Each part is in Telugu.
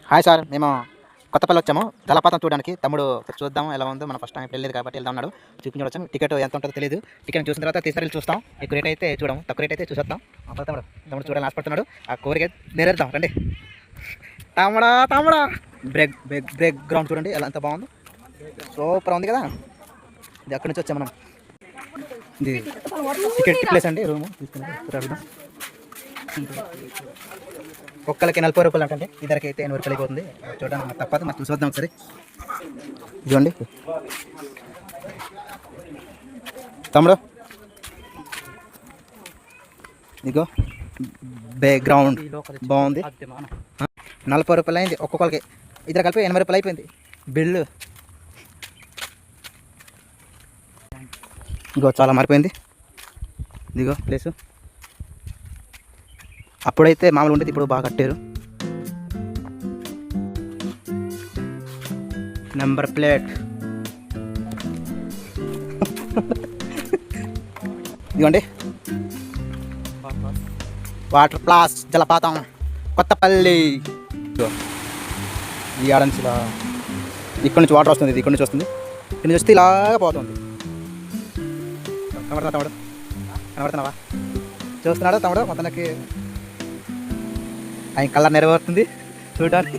హాయ్ సార్, మేము కొత్తపల్లి వచ్చాము జలపాతం చూడడానికి. తమ్ముడు చూద్దాం ఎలా ఉందో, మన ఫస్ట్ టైం వెళ్ళలేదు కాబట్టి వెళ్దాం అన్నాడు. చూపించడం టికెట్ ఎంత ఉంటుందో తెలియదు. టికెట్ చూసిన తర్వాత తీసుకెళ్ళి చూస్తాం. ఎక్కువ రేట్ అయితే చూడము, తక్కువ రేట్ అయితే చూసేద్దాం. తమ్ముడు తమ్ముడు చూడాలని ఆశపడుతున్నాడు. ఆ కోరిక నేరేద్దాం రండి. తమ్ముడా తమ్ముడా, బ్రేక్ బ్రేక్ బ్రేక్ గ్రౌండ్ చూడండి ఎలా ఎంత బాగుంది, సూపర్ ఉంది కదా. ఇది అక్కడి నుంచి వచ్చాం మనం. ఇది టికెట్ ప్లేస్ అండి, రూము తీసుకున్నాం. ఒక్కరికి 40 రూపాయలు అంటే ఇద్దరికి అయితే 80 రూపాయలు అయిపోతుంది. చూడండి తప్పదు, మనం చూద్దాం ఒకసారి. ఇదిగోండి తమ్ముడు, ఇదిగో బ్యాక్గ్రౌండ్ బాగుంది. 40 రూపాయలు అయింది ఒక్కొక్కరికి, ఇద్దరు కలిపి 80 రూపాయలు అయిపోయింది బిల్లు. ఇదిగో చాలా మారిపోయింది. ఇదిగో ప్లేసు అప్పుడైతే మామూలు ఉండేది, ఇప్పుడు బాగా కట్టారు. నెంబర్ ప్లేట్ ఇదిగోండి, వాటర్ ప్లాస్ జలపాతం కొత్తపల్లి. ఈ ఆడ నుంచి ఇలా ఇక్కడ నుంచి వాటర్ వస్తుంది, ఇది ఇక్కడ నుంచి వస్తుంది, ఇక్కడ నుంచి వస్తే ఇలాగా పోతుంది. కనబడుతున్నా తమ్ముడు, కనబడుతున్నావా? చూస్తున్నాడు తమ్ముడు, మొత్తానికి ఆయన కలర్ నెరవేరుతుంది చూడడానికి.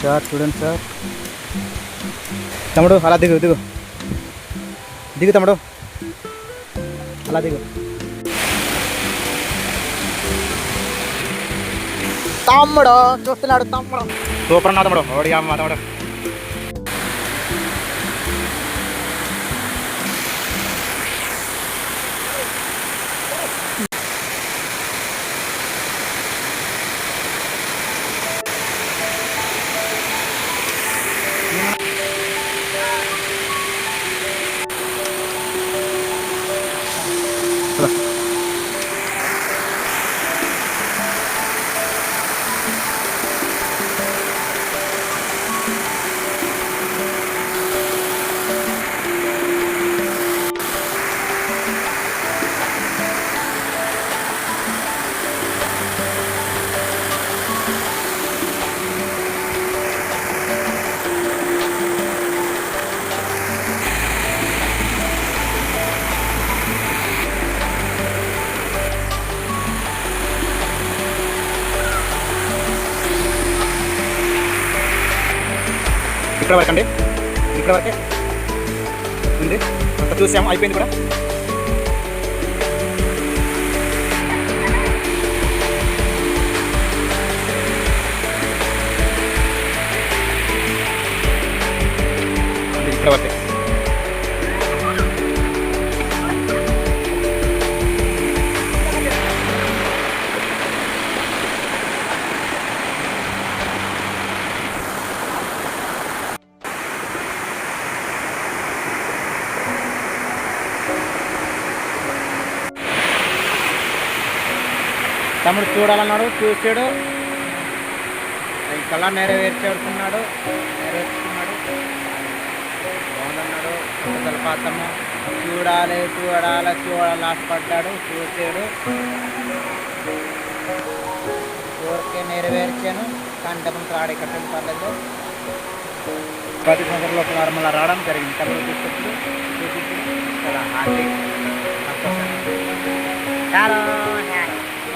సార్ చూడండి సార్. తమ్ముడు అలా దిగు దిగు దిగు తమ్ముడు, అలా దిగు. తమ్ముడు చూస్తున్నాడు, తమ్ముడు సూపర్ అన్నా తమ్ముడు. ఓడి అమ్మ తమ్ముడు. ఇక్కడ వరకు అండి, ఇక్కడ వరకే ఉంది. అంత చూసాము, అయిపోయింది కూడా. ఇక్కడ వరకే. తమ్ముడు చూడాలన్నాడు, చూసాడు, కలర్ నెరవేర్చుకున్నాడు, బాగుందన్నాడు. జలపాతము చూడాలి చూడాలి చూడాలి ఆశపడ్డాడు, చూసాడు, ఊరికే నెరవేర్చాను. కానీ డబ్బులు రాడు, ఇక్కడ పర్లేదు. ప్రతి సంవత్సరంలో నార్మల్గా రావడం జరిగింది. తమ్ముడు తీసుకొచ్చి చాలా హ్యాపీ.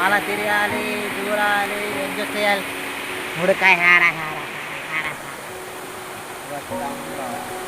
మళ్ళా తిరగాలి, చూడాలి, ఎంజాయ్ చేయాలి. ముడికాయ హారా హారా హారా హారా.